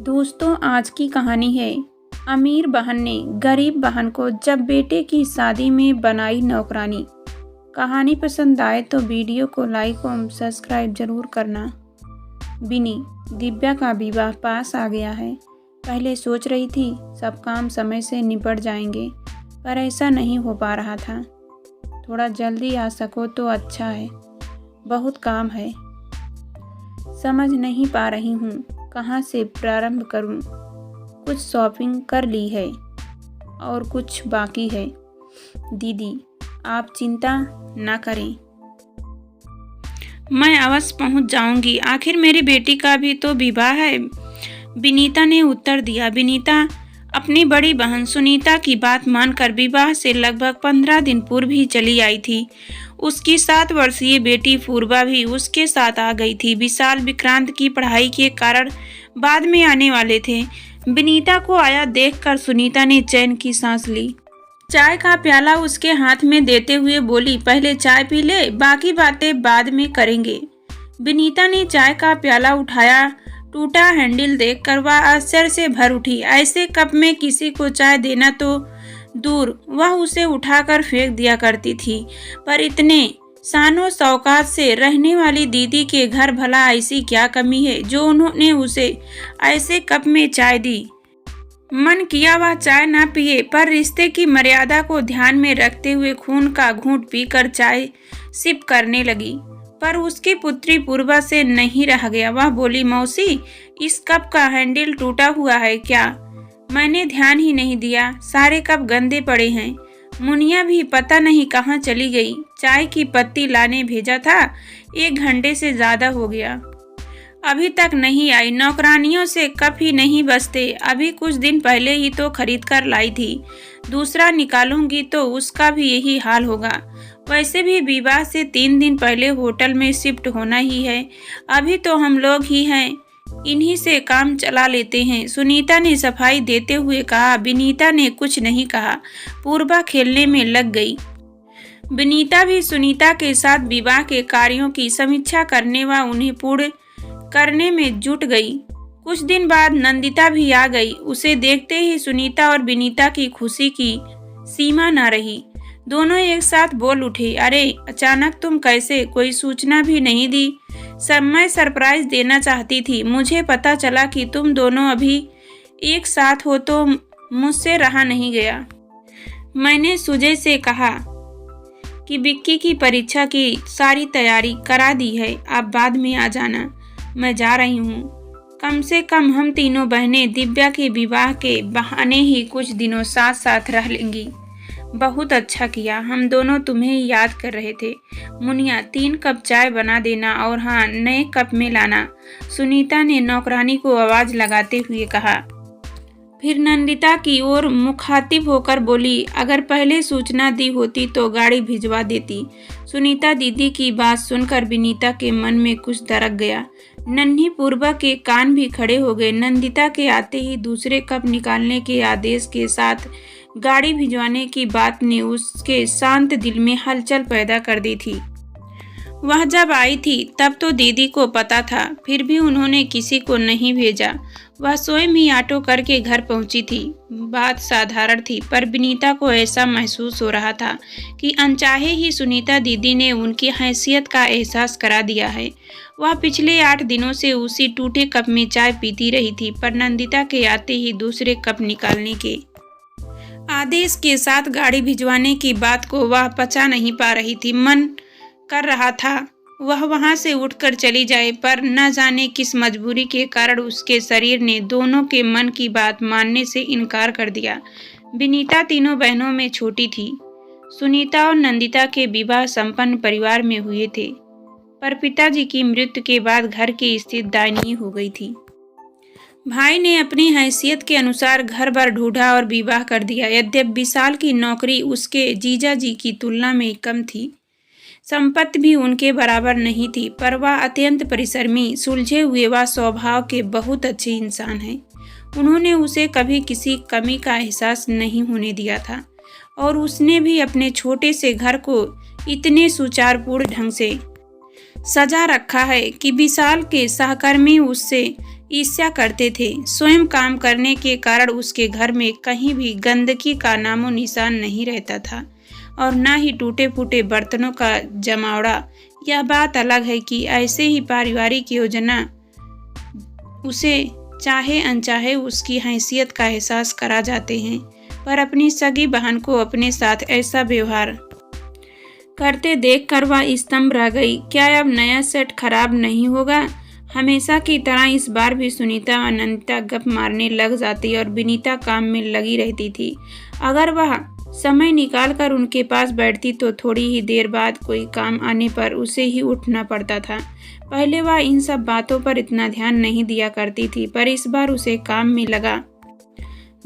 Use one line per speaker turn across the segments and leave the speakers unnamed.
दोस्तों, आज की कहानी है अमीर बहन ने गरीब बहन को जब बेटे की शादी में बनाई नौकरानी। कहानी पसंद आए तो वीडियो को लाइक और सब्सक्राइब जरूर करना। बिनी, दिव्या का विवाह पास आ गया है। पहले सोच रही थी सब काम समय से निपट जाएंगे, पर ऐसा नहीं हो पा रहा था। थोड़ा जल्दी आ सको तो अच्छा है, बहुत काम है। समझ नहीं पा रही हूँ कहाँ से प्रारंभ करूं। कुछ शॉपिंग कर ली है और कुछ बाकी है। दीदी, आप चिंता ना करें, मैं अवश्य पहुंच जाऊंगी। आखिर मेरी बेटी का भी तो विवाह है, विनीता ने उत्तर दिया। विनीता अपनी बड़ी बहन सुनीता की बात मानकर विवाह से लगभग 15 दिन पूर्व ही चली आई थी। उसकी 7 वर्षीय बेटी पूर्वा भी उसके साथ आ गई थी। विशाल विक्रांत की पढ़ाई के कारण बाद में आने वाले थे। विनीता को आया देखकर सुनीता ने चैन की सांस ली। चाय का प्याला उसके हाथ में देते हुए बोली, पहले चाय पी ले, बाकी बातें बाद में करेंगे। विनीता ने चाय का प्याला उठाया। टूटा हैंडल देखकर वह आश्चर्य से भर उठी। ऐसे कप में किसी को चाय देना तो दूर, वह उसे उठाकर फेंक दिया करती थी। पर इतने शानो शौकात से रहने वाली दीदी के घर भला ऐसी क्या कमी है जो उन्होंने उसे ऐसे कप में चाय दी। मन किया वह चाय ना पिए, पर रिश्ते की मर्यादा को ध्यान में रखते हुए खून का घूंट पीकर चाय सिप करने लगी। पर उसकी पुत्री पूर्वा से नहीं रह गया। वह बोली, मौसी, इस कप का हैंडल टूटा हुआ है क्या? मैंने ध्यान ही नहीं दिया, सारे कप गंदे पड़े हैं। मुनिया भी पता नहीं कहाँ चली गई। चाय की पत्ती लाने भेजा था, 1 घंटे से ज्यादा हो गया, अभी तक नहीं आई। नौकरानियों से कप ही नहीं बचते, अभी कुछ दिन पहले ही तो खरीद कर लाई थी। दूसरा निकालूंगी तो उसका भी यही हाल होगा। वैसे भी विवाह से 3 दिन पहले होटल में शिफ्ट होना ही है। अभी तो हम लोग ही हैं, इन्हीं से काम चला लेते हैं, सुनीता ने सफाई देते हुए कहा। विनीता ने कुछ नहीं कहा। पूर्वा खेलने में लग गई। विनीता भी सुनीता के साथ विवाह के कार्यों की समीक्षा करने व उन्हें पूर्ण करने में जुट गई। कुछ दिन बाद नंदिता भी आ गई। उसे देखते ही सुनीता और विनीता की खुशी की सीमा न रही। दोनों एक साथ बोल उठे, अरे अचानक तुम कैसे? कोई सूचना भी नहीं दी। सब मैं सरप्राइज देना चाहती थी। मुझे पता चला कि तुम दोनों अभी एक साथ हो तो मुझसे रहा नहीं गया। मैंने सुजय से कहा कि विक्की की परीक्षा की सारी तैयारी करा दी है, आप बाद में आ जाना। मैं जा रही हूँ। कम से कम हम तीनों बहनें दिव्या के विवाह के बहाने ही कुछ दिनों साथ साथ रह लेंगी। बहुत अच्छा किया, हम दोनों तुम्हें याद कर रहे थे। मुनिया, 3 कप चाय बना देना और हाँ, नए कप में लाना, सुनीता ने नौकरानी को आवाज लगाते हुए कहा। फिर नंदिता की ओर मुखातिब होकर बोली, अगर पहले सूचना दी होती तो गाड़ी भिजवा देती। सुनीता दीदी की बात सुनकर विनीता के मन में कुछ दरक गया। नन्ही पूर्वा के कान भी खड़े हो गए। नंदिता के आते ही दूसरे कप निकालने के आदेश के साथ गाड़ी भिजवाने की बात ने उसके शांत दिल में हलचल पैदा कर दी थी। वह जब आई थी तब तो दीदी को पता था, फिर भी उन्होंने किसी को नहीं भेजा। वह स्वयं ही ऑटो करके घर पहुंची थी। बात साधारण थी, पर विनीता को ऐसा महसूस हो रहा था कि अनचाहे ही सुनीता दीदी ने उनकी हैसियत का एहसास करा दिया है। वह पिछले 8 दिनों से उसी टूटे कप में चाय पीती रही थी, पर नंदिता के आते ही दूसरे कप निकालने के आदेश के साथ गाड़ी भिजवाने की बात को वह पचा नहीं पा रही थी। मन कर रहा था वह वहां से उठकर चली जाए, पर न जाने किस मजबूरी के कारण उसके शरीर ने दोनों के मन की बात मानने से इनकार कर दिया। विनीता तीनों बहनों में छोटी थी। सुनीता और नंदिता के विवाह संपन्न परिवार में हुए थे, पर पिताजी की मृत्यु के बाद घर की स्थिति दयनीय हो गई थी। भाई ने अपनी हैसियत के अनुसार घर भर ढूंढा और विवाह कर दिया। यद्यपि विशाल की नौकरी उसके जीजा जी की तुलना में कम थी, संपत्ति भी उनके बराबर नहीं थी, पर वह अत्यंत परिश्रमी, सुलझे हुए व स्वभाव के बहुत अच्छे इंसान हैं। उन्होंने उसे कभी किसी कमी का एहसास नहीं होने दिया था और उसने भी अपने छोटे से घर को इतने सुचारुपूर्ण ढंग से सजा रखा है कि विशाल के सहकर्मी उससे ईर्ष्या करते थे। स्वयं काम करने के कारण उसके घर में कहीं भी गंदगी का नामो निशान नहीं रहता था और न ही टूटे फूटे बर्तनों का जमावड़ा। यह बात अलग है कि ऐसे ही पारिवारिक योजना उसे चाहे अनचाहे उसकी हैसियत का एहसास करा जाते हैं, पर अपनी सगी बहन को अपने साथ ऐसा व्यवहार करते देखकर वह स्तंभ रह गई। क्या अब नया सेट खराब नहीं होगा? हमेशा की तरह इस बार भी सुनीता व नंदिता गप मारने लग जाती और विनीता काम में लगी रहती थी। अगर वह समय निकालकर उनके पास बैठती तो थोड़ी ही देर बाद कोई काम आने पर उसे ही उठना पड़ता था। पहले वह इन सब बातों पर इतना ध्यान नहीं दिया करती थी, पर इस बार उसे काम में लगा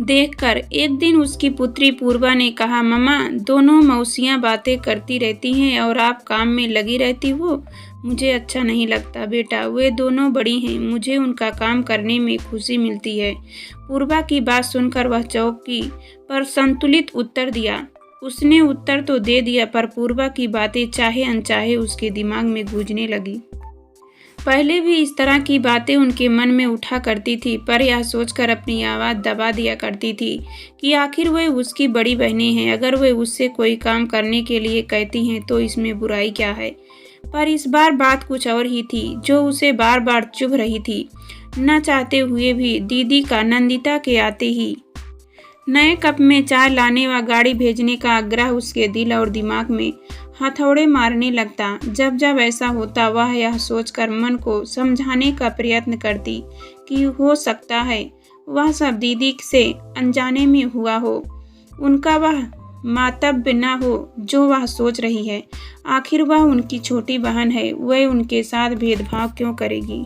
देखकर एक दिन उसकी पुत्री पूर्वा ने कहा, मम्मा, दोनों मौसियाँ बातें करती रहती हैं और आप काम में लगी रहती हो। मुझे अच्छा नहीं लगता बेटा, वे दोनों बड़ी हैं, मुझे उनका काम करने में खुशी मिलती है। पूर्वा की बात सुनकर वह चौंकी पर संतुलित उत्तर दिया। उसने उत्तर तो दे दिया, पर पूर्वा की बातें चाहे अनचाहे उसके दिमाग में गूंजने लगी। पहले भी इस तरह की बातें उनके मन में उठा करती थी, पर यह सोचकर अपनी आवाज़ दबा दिया करती थी कि आखिर वे उसकी बड़ी बहनें हैं, अगर वे उससे कोई काम करने के लिए कहती हैं तो इसमें बुराई क्या है। पर इस बार बात कुछ और ही थी, जो उसे बार बार चुभ रही थी। न चाहते हुए भी दीदी का नंदिता के आते ही नए कप में चाय लाने व गाड़ी भेजने का आग्रह उसके दिल और दिमाग में हथौड़े मारने लगता। जब जब ऐसा होता वह यह सोचकर मन को समझाने का प्रयत्न करती कि हो सकता है वह सब दीदी से अनजाने में हुआ हो, उनका वह मातब्य न हो जो वह सोच रही है। आखिर वह उनकी छोटी बहन है, वह उनके साथ भेदभाव क्यों करेगी।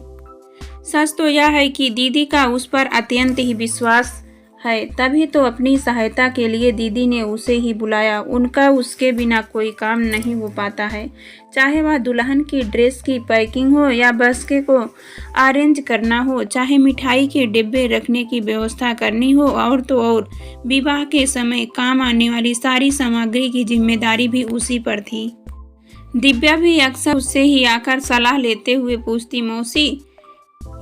सच तो यह है कि दीदी का उस पर अत्यंत ही विश्वास है, तभी तो अपनी सहायता के लिए दीदी ने उसे ही बुलाया। उनका उसके बिना कोई काम नहीं हो पाता है, चाहे वह दुल्हन की ड्रेस की पैकिंग हो या बस्के को अरेंज करना हो, चाहे मिठाई के डिब्बे रखने की व्यवस्था करनी हो, और तो और विवाह के समय काम आने वाली सारी सामग्री की जिम्मेदारी भी उसी पर थी। दिव्या भी अक्सर उससे ही आकर सलाह लेते हुए पूछती, मौसी,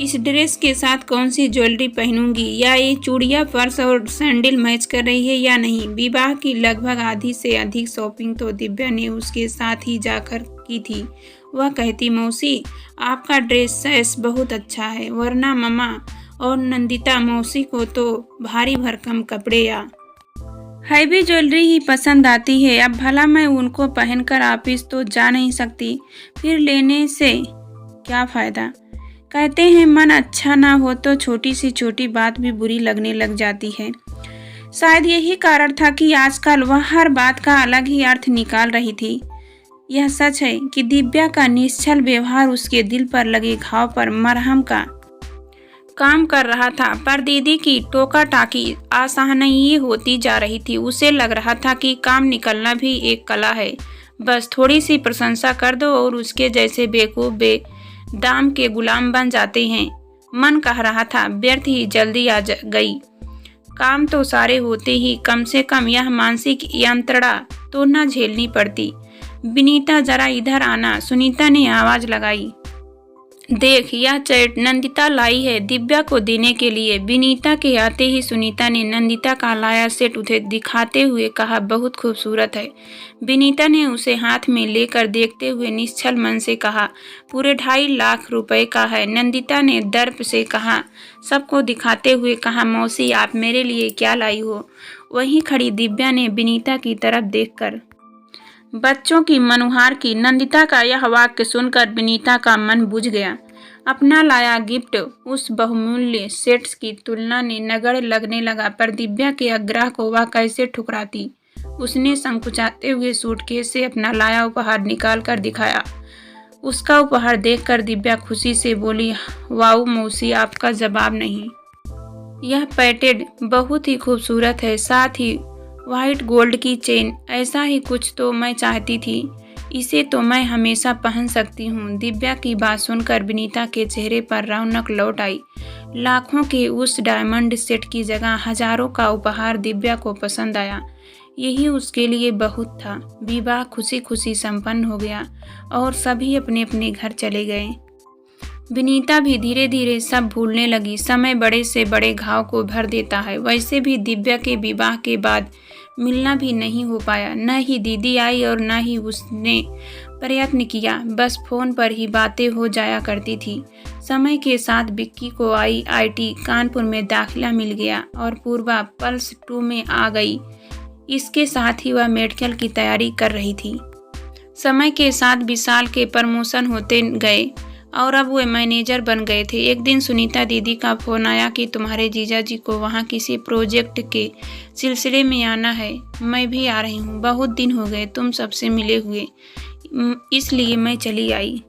इस ड्रेस के साथ कौन सी ज्वेलरी पहनूंगी, या ये चूड़ियाँ, पर्स और सैंडल मैच कर रही है या नहीं। विवाह की लगभग आधी से अधिक शॉपिंग तो दिव्या ने उसके साथ ही जाकर की थी। वह कहती, मौसी, आपका ड्रेस सेंस बहुत अच्छा है, वरना मम्मा और नंदिता मौसी को तो भारी भरकम कपड़े या हैवी ज्वेलरी ही पसंद आती है। अब भला मैं उनको पहनकर ऑफिस तो जा नहीं सकती, फिर लेने से क्या फ़ायदा। कहते हैं मन अच्छा ना हो तो छोटी सी छोटी बात भी बुरी लगने लग जाती है। शायद यही कारण था कि आजकल वह हर बात का अलग ही अर्थ निकाल रही थी। यह सच है कि दिव्या का निश्चल व्यवहार उसके दिल पर लगे घाव पर मरहम का काम कर रहा था, पर दीदी की टोका टाकी असहनीय होती जा रही थी। उसे लग रहा था कि काम निकलना भी एक कला है, बस थोड़ी सी प्रशंसा कर दो और उसके जैसे बेवकूफ़ दाम के गुलाम बन जाते हैं। मन कह रहा था व्यर्थ ही जल्दी आ गई, काम तो सारे होते ही कम से कम यह मानसिक यंत्रणा तो न झेलनी पड़ती। विनीता, जरा इधर आना, सुनीता ने आवाज लगाई। देख, यह चैट नंदिता लाई है दिव्या को देने के लिए। विनीता के आते ही सुनीता ने नंदिता का लाया सेट उसे दिखाते हुए कहा, बहुत खूबसूरत है। विनीता ने उसे हाथ में लेकर देखते हुए निश्चल मन से कहा, पूरे 2.5 लाख रुपए का है। नंदिता ने दर्प से कहा, सबको दिखाते हुए कहा, मौसी, आप मेरे लिए क्या लाई हो। वहीं खड़ी दिव्या ने विनीता की तरफ देखकर बच्चों की मनुहार की। नंदिता का यह वाक्य सुनकर विनीता का मन बुझ गया। अपना लाया गिफ्ट उस बहुमूल्य सेट्स की तुलना में नगण्य लगने लगा, पर दिव्या के आग्रह को वह कैसे ठुकराती। उसने संकुचाते हुए सूटकेस से अपना लाया उपहार निकाल कर दिखाया। उसका उपहार देखकर दिव्या खुशी से बोली, वाओ मौसी, आपका जवाब नहीं। यह पैटेड बहुत ही खूबसूरत है, साथ ही वाइट गोल्ड की चेन। ऐसा ही कुछ तो मैं चाहती थी, इसे तो मैं हमेशा पहन सकती हूँ। दिव्या की बात सुनकर विनीता के चेहरे पर रौनक लौट आई। लाखों के उस डायमंड सेट की जगह हजारों का उपहार दिव्या को पसंद आया। यही उसके लिए बहुत था। विवाह खुशी खुशी संपन्न हो गया और सभी अपने अपने घर चले गए। विनीता भी धीरे धीरे सब भूलने लगी। समय बड़े से बड़े घाव को भर देता है। वैसे भी दिव्या के विवाह के बाद मिलना भी नहीं हो पाया। न ही दीदी आई और न ही उसने प्रयत्न किया। बस फोन पर ही बातें हो जाया करती थी। समय के साथ विक्की को IIT कानपुर में दाखिला मिल गया और पूर्वा +2 में आ गई। इसके साथ ही वह मेडिकल की तैयारी कर रही थी। समय के साथ विशाल के प्रमोशन होते गए और अब वे मैनेजर बन गए थे। एक दिन सुनीता दीदी का फोन आया कि तुम्हारे जीजा जी को वहाँ किसी प्रोजेक्ट के सिलसिले में आना है। मैं भी आ रही हूँ। बहुत दिन हो गए तुम सबसे मिले हुए, इसलिए मैं चली आई।